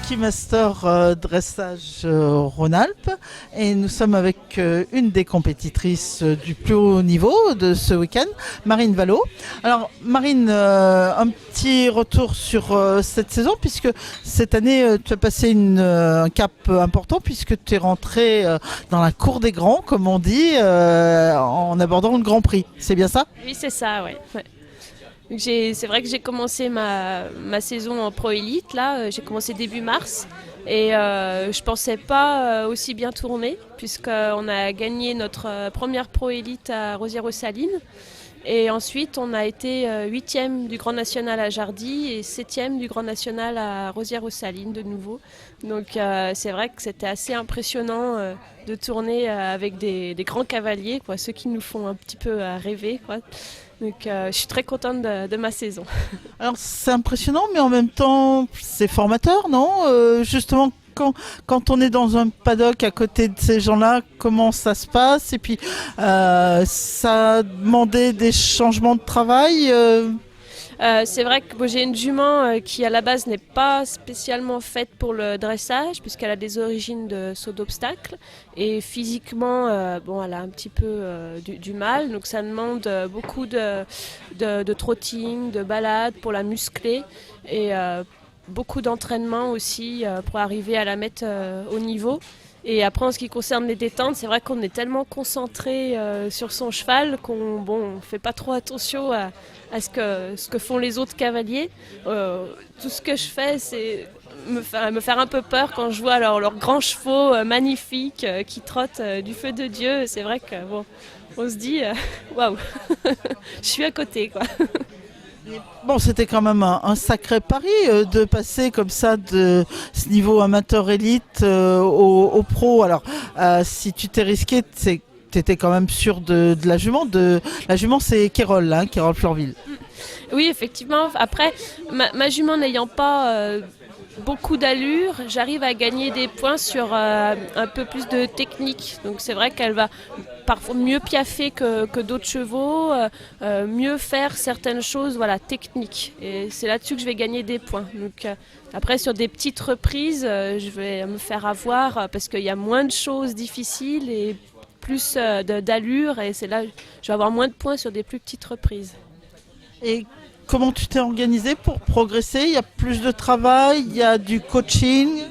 Equimaster dressage Rhône-Alpes et nous sommes avec une des compétitrices du plus haut niveau de ce week-end, Marine Vallot. Alors Marine, un petit retour sur cette saison puisque cette année tu as passé un cap important puisque tu es rentrée dans la cour des grands, comme on dit, en abordant le Grand Prix. C'est bien ça? Oui, c'est ça, ouais. C'est vrai que j'ai commencé ma saison en Pro Elite, là, j'ai commencé début mars et je pensais pas aussi bien tourner puisqu'on a gagné notre première Pro Elite à Rosières-aux-Salines et ensuite on a été 8e du Grand National à Jardy et 7e du Grand National à Rosières-aux-Salines de nouveau. Donc c'est vrai que c'était assez impressionnant de tourner avec des grands cavaliers, quoi, ceux qui nous font un petit peu rêver, quoi. Donc je suis très contente de ma saison. Alors c'est impressionnant, mais en même temps c'est formateur, non? Justement, quand on est dans un paddock à côté de ces gens-là, comment ça se passe? Et puis ça a demandé des changements de travail C'est vrai que j'ai une jument qui à la base n'est pas spécialement faite pour le dressage puisqu'elle a des origines de saut d'obstacle et physiquement elle a un petit peu du mal, donc ça demande beaucoup de trotting, de balade pour la muscler et beaucoup d'entraînement aussi pour arriver à la mettre au niveau. Et après, en ce qui concerne les détentes, c'est vrai qu'on est tellement concentré sur son cheval qu'on ne fait pas trop attention à ce que font les autres cavaliers. Tout ce que je fais, c'est me faire un peu peur quand je vois leurs grands chevaux magnifiques qui trottent du feu de Dieu. C'est vrai que on se dit waouh, je suis à côté, quoi. Bon, c'était quand même un sacré pari de passer comme ça de ce niveau amateur élite au pro. Alors, si tu t'es risqué, tu étais quand même sûr de la jument. La jument, c'est Kérol, hein, Kérol Fleurville. Oui, effectivement. Après, ma jument n'ayant pas beaucoup d'allure, j'arrive à gagner des points sur un peu plus de technique. Donc c'est vrai qu'elle va parfois mieux piaffer que d'autres chevaux, mieux faire certaines choses, voilà, techniques. Et c'est là-dessus que je vais gagner des points. Donc après, sur des petites reprises, je vais me faire avoir parce qu'il y a moins de choses difficiles et plus d'allure. Et c'est là que je vais avoir moins de points sur des plus petites reprises. Et comment tu t'es organisé pour progresser? Il y a plus de travail, il y a du coaching?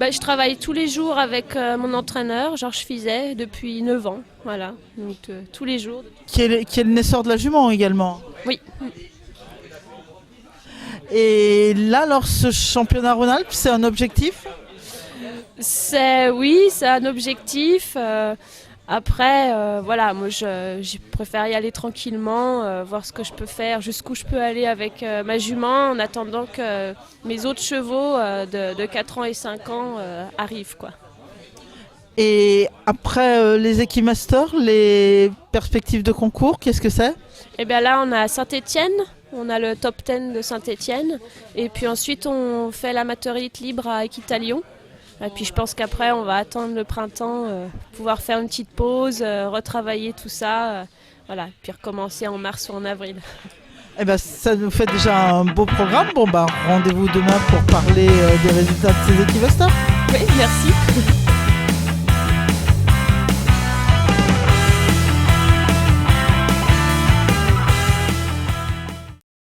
Je travaille tous les jours avec mon entraîneur, Georges Fizet, depuis 9 ans. Voilà, donc tous les jours. Qui est le naisseur de la jument également. Oui. Et là, alors, ce championnat Rhône-Alpes, c'est un objectif? Oui, c'est un objectif. Après, moi je préfère y aller tranquillement, voir ce que je peux faire, jusqu'où je peux aller avec ma jument en attendant que mes autres chevaux de 4 ans et 5 ans arrivent, quoi. Et après les Equimasters, les perspectives de concours, qu'est-ce que c'est? Et bien là, on a Saint-Étienne, on a le top 10 de Saint-Étienne, et puis ensuite on fait l'amateur élite libre à Équitalion. Et puis je pense qu'après, on va attendre le printemps, pouvoir faire une petite pause, retravailler tout ça, puis recommencer en mars ou en avril. Eh ben, ça nous fait déjà un beau programme. Bon, rendez-vous demain pour parler des résultats de ces Equimasters. Oui, merci.